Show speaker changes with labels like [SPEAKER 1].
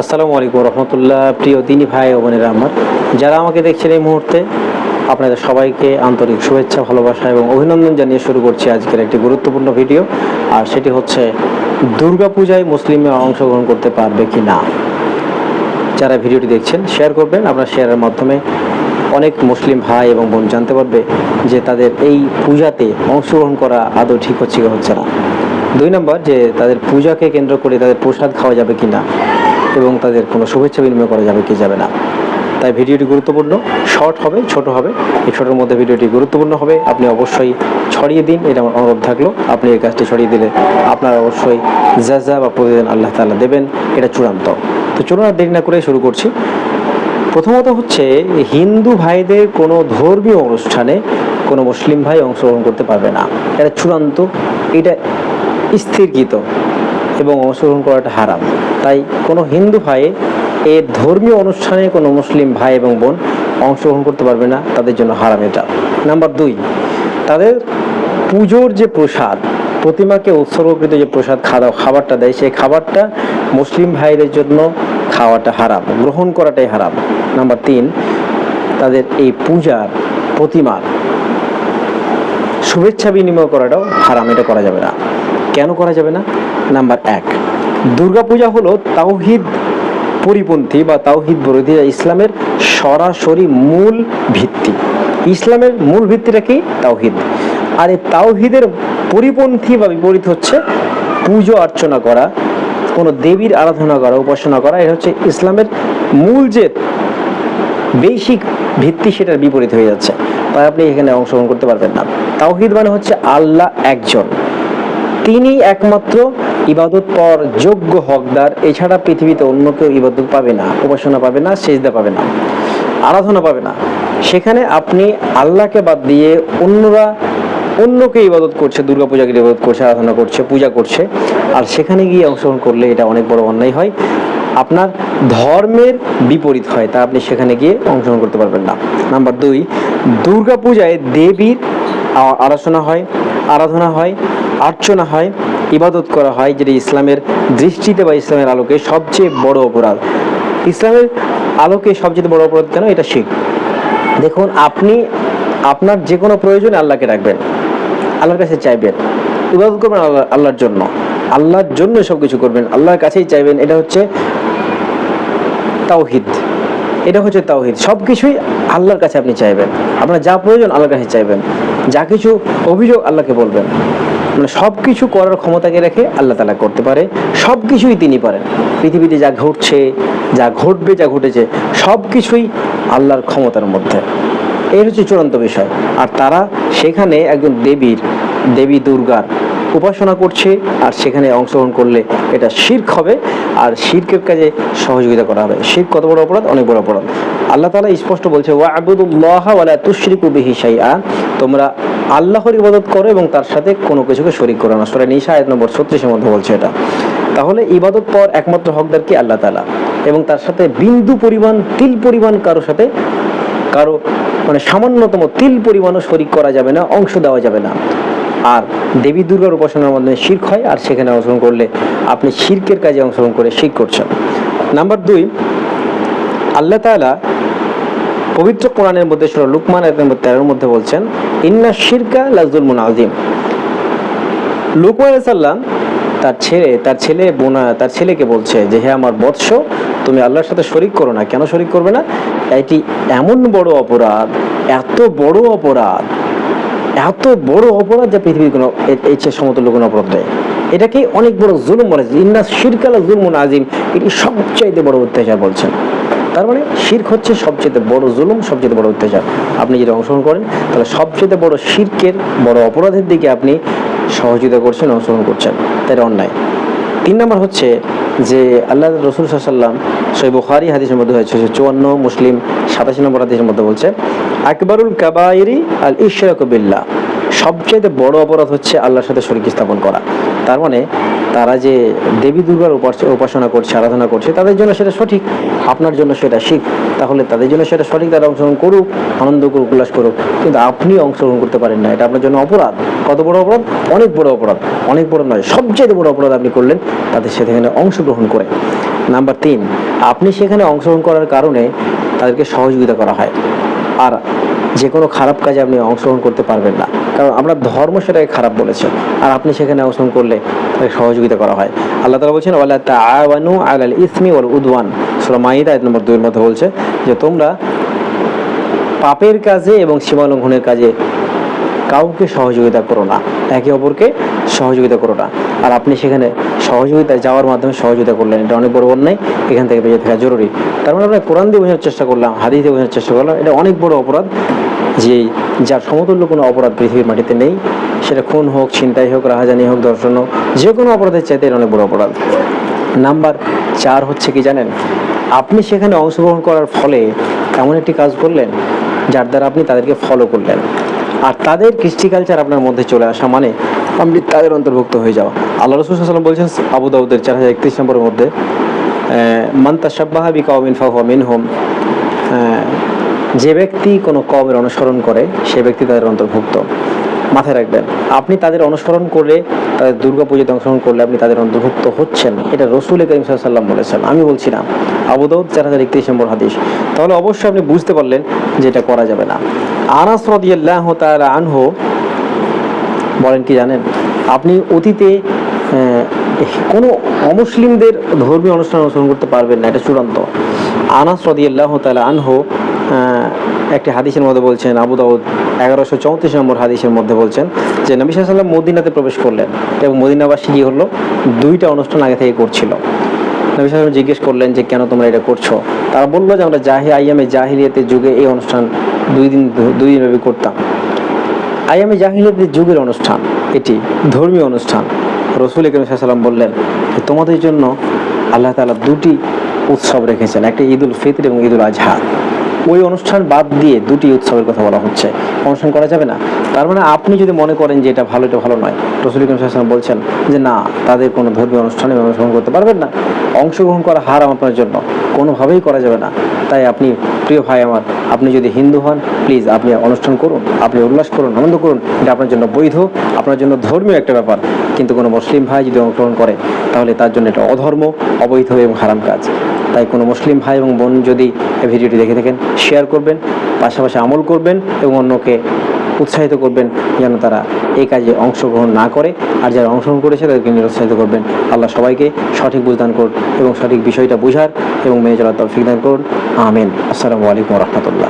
[SPEAKER 1] আসসালামু আলাইকুম রহমতুল্লাহ। প্রিয় দিনী ভাই ও বোনেরা আমার, যারা আমাকে দেখছেন এই মুহূর্তে, আপনাদের সবাইকে আন্তরিক শুভেচ্ছা, ভালোবাসা এবং অভিনন্দন জানিয়ে শুরু করছি আজকের একটি গুরুত্বপূর্ণ ভিডিও। আর সেটি হচ্ছে দুর্গাপূজায় মুসলিমরা অংশগ্রহণ করতে পারবে কি না। যারা ভিডিওটি দেখছেন শেয়ার করবেন, আপনার শেয়ারের মাধ্যমে অনেক মুসলিম ভাই এবং বোন জানতে পারবে যে তাদের এই পূজাতে অংশগ্রহণ করা আদৌ ঠিক হচ্ছে কি হচ্ছে না। 2 নম্বর, যে তাদের পূজাকে কেন্দ্র করে তাদের প্রসাদ খাওয়া যাবে কি না এবং তাদের কোনো শুভেচ্ছা বিনিময় করা যাবে কি যাবে না। তাই ভিডিওটি গুরুত্বপূর্ণ, শর্ট হবে, ছোট হবে। এই ছোটোর মধ্যে ভিডিওটি গুরুত্বপূর্ণ হবে, আপনি অবশ্যই ছড়িয়ে দিন, এটা আমার অনুরোধ থাকলো। আপনি এই কাজটি ছড়িয়ে দিলে আপনারা অবশ্যই জাযা বা প্রতিদিন আল্লাহ তাআলা দেবেন, এটা চূড়ান্ত। তো চলুন আর দেরি না করে শুরু করছি। প্রথমত হচ্ছে, হিন্দু ভাইদের কোনো ধর্মীয় অনুষ্ঠানে কোনো মুসলিম ভাই অংশগ্রহণ করতে পারবে না, এটা চূড়ান্ত, এটা স্থিরকৃত এবং অংশগ্রহণ করাটা হারাম। তাই কোনো হিন্দু ভাই এর ধর্মীয় অনুষ্ঠানে কোনো মুসলিম ভাই এবং বোন অংশগ্রহণ করতে পারবে না, তাদের জন্য হারাম এটা। নাম্বার 2, তাদের পুজোর যে প্রসাদ, প্রতিমাকে উৎসর্গকৃত যে প্রসাদ খাবারটা দেয়, সেই খাবারটা মুসলিম ভাইদের জন্য খাওয়াটা হারাম, গ্রহণ করাটাই হারাম। নাম্বার 3, তাদের এই পূজার প্রতিমার শুভেচ্ছা বিনিময় করাটাও হারাম, এটা করা যাবে না। কেন করা যাবে না? নাম্বার 1, দুর্গাপূজা হলো তাওহীদ পরিপন্থী বা তাওহীদ বিরোধী, ইসলামের সরাসরি মূল ভিত্তি। ইসলামের মূল ভিত্তিটা কি? তাওহীদ। আর এই তাওহীদের পরিপন্থী বা বিপরীত হচ্ছে পুজো অর্চনা করা, কোনো দেবীর আরাধনা করা, উপাসনা করা। এটা হচ্ছে ইসলামের মূল যে বেসিক ভিত্তি, সেটার বিপরীত হয়ে যাচ্ছে। তাই আপনি এখানে অংশগ্রহণ করতে পারবেন না। তাওহীদ মানে হচ্ছে আল্লাহ একজন, তিনি একমাত্র ইবাদত পাওয়ার যোগ্য হকদার। এছাড়া পৃথিবীতে অন্য কেউ ইবাদত পাবে না, উপাসনা পাবে না, সেজদা পাবে না, আরাধনা পাবে না। সেখানে আপনি আল্লাহকে বাদ দিয়ে অন্যরা অন্যকে ইবাদত করছে, দুর্গাপূজাকে ইবাদত করছে, আরাধনা করছে, পূজা করছে, আর সেখানে গিয়ে অংশগ্রহণ করলে এটা অনেক বড় অন্যায় হয়, আপনার ধর্মের বিপরীত হয়, তা আপনি সেখানে গিয়ে অংশগ্রহণ করতে পারবেন না। নাম্বার 2, দুর্গাপূজায় দেবীর আরাধনা হয়, অর্চনা হয়, ইবাদত করা হয়, যেটা ইসলামের দৃষ্টিতে বা ইসলামের আলোকে সবচেয়ে বড় অপরাধ। ইসলামের আলোকে সবচেয়ে বড় অপরাধ কেন? এটা শিরক। দেখুন, আপনি আপনার যে কোনো প্রয়োজনে আল্লাহকে রাখবেন, আল্লাহর কাছে চাইবেন, ইবাদত করবেন আল্লাহর জন্য, আল্লাহর জন্য সব কিছু করবেন, আল্লাহর কাছেই চাইবেন। এটা হচ্ছে তাওহীদ, এটা হচ্ছে তাওহীদ। সব কিছুই আল্লাহর কাছে আপনি চাইবেন, আপনার যা প্রয়োজন আল্লাহর কাছে চাইবেন, যা কিছু অভিযোগ আল্লাহকে বলবেন। মানে সব কিছু করার ক্ষমতাকে রেখে আল্লাহ তাআলা করতে পারে, সব কিছুই তিনি পারেন। পৃথিবীতে যা ঘটছে, যা ঘটবে, যা ঘটেছে, সব কিছুই আল্লাহর ক্ষমতার মধ্যে। এই হচ্ছে চূড়ান্ত বিষয়। আর তারা সেখানে একজন দেবী দুর্গার উপাসনা করছে, আর সেখানে অংশগ্রহণ করলে এটা শিরক হবে, আর শিরকের কাজে সহযোগিতা করা হবে। শিরক কত বড় অপরাধ? অনেক বড় অপরাধ। আল্লাহ তাআলা স্পষ্ট বলছে, ওয়া'বুদুল্লাহা ওয়া লা তুশরিকু বিহি শাইআ, তোমরা আল্লাহর ইবাদত করো এবং তার সাথে কোনো কিছুকে শরীক করো না। সূরা নিসা আয়াত নম্বর 36 এর মধ্যে বলছে এটা। তাহলে ইবাদত পাওয়ার একমাত্র হকদার কি? আল্লাহ তাআলা। এবং তার সাথে বিন্দু পরিমাণ, তিল পরিমাণ কারো মানে সামান্যতম তিল পরিমাণও শরীক করা যাবে না, অংশ দেওয়া যাবে না। আর দেবী দুর্গার উপাসনার মাধ্যমে শিরক হয়, আর সেখানে অংশগ্রহণ করলে আপনি শিরকের কাজে অংশগ্রহণ করে শিরক করছেন। নাম্বার 2, আল্লাহ তাআলা পবিত্র কোরআনের মধ্যে সূরা লুকমান আয়াত নম্বর 13 এর মধ্যে বলছেন, ইন্না শিরকা লাযুলমুন আযীম। লুকমান আলাইহিস সালাম তার ছেলেকে বলছে যে, হে আমার বৎস, তুমি আল্লাহর সাথে শরীক করো না। কেন শরীক করবে না? এটি এমন বড় অপরাধ, এত বড় অপরাধ যে পৃথিবীর কোনো এর চেয়ে সমতুল্য কোনো অপরাধ নেই। এটাকে অনেক বড় জুলুম বলেছে। ইন্না শিরকা লাযুলমুন আযীম, এটি সবচাইতে বড় অত্যাচার বলছেন। তার মানে শিরক হচ্ছে সবচেয়ে বড় জুলুম, সবচেয়ে বড় অত্যাচার। আপনি যদি অংশগ্রহণ করেন, তাহলে সবচেয়ে বড় শিরকের, বড় অপরাধের দিকে আপনি সহযোগিতা করছেন, অংশগ্রহণ করছেন, তাই অন্যায়। 3 নম্বর হচ্ছে যে আল্লাহ রাসূল সাল্লাল্লাহু আলাইহি ওয়াসাল্লাম সহিহ বুখারী হাদিসের মধ্যে হয়েছে 54, মুসলিম 87 নম্বর হাদিসের মধ্যে বলছে, আকবারুল কাবাইরি আল ইশরাকু বিল্লাহ, সবচেয়ে বড় অপরাধ হচ্ছে আল্লাহর সাথে শরীক স্থাপন করা। তার মানে তারা যে দেবী দুর্গার উপাসনা করছে, আরাধনা করছে, তাদের জন্য সেটা সঠিক, আপনার জন্য সেটা শিরক। তাহলে তাদের জন্য সেটা সঠিক, তারা অংশগ্রহণ করুক, আনন্দ করুক, উল্লাস করুক, কিন্তু আপনি অংশগ্রহণ করতে পারেন না, এটা আপনার জন্য অপরাধ। কত বড় অপরাধ? অনেক বড় অপরাধ, অনেক বড় নয়, সবচেয়ে বড় অপরাধ আপনি করলেন তাদের সেখানে অংশগ্রহণ করে। নাম্বার 3, আপনি সেখানে অংশগ্রহণ করার কারণে তাদেরকে সহযোগিতা করা হয়। আর যে কোনো খারাপ কাজে আপনি অংশগ্রহণ করতে পারবেন না, কারণ আমরা ধর্ম সেটাকে খারাপ বলেছে, আর আপনি সেখানে অংশগ্রহণ করলে তাকে সহযোগিতা করা হয়। আল্লাহ তাআলা বলছেন ওয়ালা তাআওয়ানু আলাল ইসমি ওয়াল উদওয়ান, সূরা মাইদা আয়াত নম্বর 2 এর মধ্যে বলছে যে তোমরা পাপের কাজে এবং সীমালঙ্ঘনের কাজে কাউকে সহযোগিতা করো না, একে অপরকে সহযোগিতা করো না। আর আপনি সেখানে সহযোগিতা যাওয়ার মাধ্যমে সহযোগিতা করলেন, এটা অনেক বড় অন্যায়, এখান থেকে বেঁচে থাকা জরুরি। তার মানে আমরা কোরআন দিয়ে বোঝানোর চেষ্টা করলাম, হাদিস দিয়ে বোঝানোর চেষ্টা করলাম, এটা অনেক বড় অপরাধ, যে যার সমতুল্য কোনো অপরাধ পৃথিবীর মাটিতে নেই, সেটা খুন হোক, ছিনতাই হোক, রাহাজানি হোক, ধর্ষণ হোক, যে কোনো অপরাধের চাইতে এটা অনেক বড় অপরাধ। নাম্বার 4 হচ্ছে কি জানেন, আপনি সেখানে অংশগ্রহণ করার ফলে এমন একটি কাজ করলেন যার দ্বারা আপনি তাদেরকে ফলো করলেন, আর তাদের কৃষ্টি কালচার আপনার মধ্যে চলে আসা মানে আপনি তাদের অন্তর্ভুক্ত হয়ে যাওয়া। আল্লাহ রাসূল সাল্লাল্লাহু আলাইহি ওয়াসাল্লাম বলছেন আবু দাউদের 4031 নম্বরের মধ্যে, মান তাশাব্বাহা বিকাওমিন ফাহুয়া মিনহুম, যে ব্যক্তি কোনো কওমের অনুসরণ করে সে ব্যক্তি তাদের অন্তর্ভুক্ত। মাথায় রাখবেন, আপনি তাদের অনুসরণ করে তাদের দুর্গা পুজোতে অংশগ্রহণ করলে আপনি তাদের অন্তর্ভুক্ত হচ্ছেন, এটা রাসূল করিম সাল্লাল্লাহু আলাইহি ওয়াসাল্লাম বলেছেন, আমি বলছি না। আবু দাউদ 4031 নম্বর হাদিস। তাহলে অবশ্যই আপনি বুঝতে পারলেন যে এটা করা যাবে না। আনাস রাদিয়াল্লাহু তাআলা আনহু বলেন কি জানেন, আপনি অতীতে কোনো অমুসলিমদের ধর্মীয় অনুষ্ঠান অনুসরণ করতে পারবেন না, এটা চূড়ান্ত। আনাস রাদিয়াল্লাহু তাআলা আনহু একটি হাদিসের মধ্যে বলছেন, আবু দাউদ 1134 নম্বর হাদিসের মধ্যে বলছেন যে নবী সাল্লাল্লাহু আলাইহি ওয়াসাল্লাম মদিনাতে প্রবেশ করলেন এবং মদিনাবাসী কি হলো, 2টা অনুষ্ঠান আগে থেকে করছিল। নবী সাল্লাল্লাহু আলাইহি ওয়াসাল্লাম জিজ্ঞেস করলেন যে কেন তোমরা এটা করছো? তারা বললো যে আমরা আইয়ামে জাহিলিয়াতের যুগে এই অনুষ্ঠান 2 দিন ব্যাপী করতাম। আইয়ামে জাহিলিয়াতের যুগের অনুষ্ঠান, এটি ধর্মীয় অনুষ্ঠান। রাসূল করিম সাল্লাল্লাহু আলাইহি ওয়াসাল্লাম বললেন যে তোমাদের জন্য আল্লাহ তাআলা 2টি উৎসব রেখেছেন, একটা ঈদুল ফিতর এবং ঈদুল আজহা। ওই অনুষ্ঠান বাদ দিয়ে 2টি উৎসবের কথা বলা হচ্ছে, অনুষ্ঠান করা যাবে না। তার মানে আপনি যদি মনে করেন যে এটা ভালো নয়, রাসূল করিম সাল্লাল্লাহু আলাইহি ওয়াসাল্লাম বলছেন যে না, তাদের কোনো ধর্মীয় অনুষ্ঠানে অংশগ্রহণ করতে পারবেন না, অংশগ্রহণ করা হারাম আপনার জন্য, কোনোভাবেই করা যাবে না। তাই আপনি, প্রিয় ভাই আমার, আপনি যদি হিন্দু হন প্লিজ আপনি অনুষ্ঠান করুন, আপনি উল্লাস করুন, আনন্দ করুন, এটা আপনার জন্য বৈধ, আপনার জন্য ধর্মীয় একটা ব্যাপার। কিন্তু কোনো মুসলিম ভাই যদি অংশগ্রহণ করে তাহলে তার জন্য এটা অধর্ম, অবৈধ এবং হারাম কাজ। তাই কোনো মুসলিম ভাই এবং বোন যদি এই ভিডিওটি দেখে থাকেন, শেয়ার করবেন, পাশাপাশি আমল করবেন এবং অন্যকে উৎসাহিত করবেন যেন তারা এই কাজে অংশগ্রহণ না করে, আর যারা অংশগ্রহণ করেছে তাদেরকে নিরুৎসাহিত করবেন। আল্লাহ সবাইকে সঠিক বুঝদান করুন এবং সঠিক বিষয়টা বুঝার এবং মেনে চলার তৌফিক দান করুন। আমিন। আসসালামু আলাইকুম ওয়া রাহমাতুল্লাহ।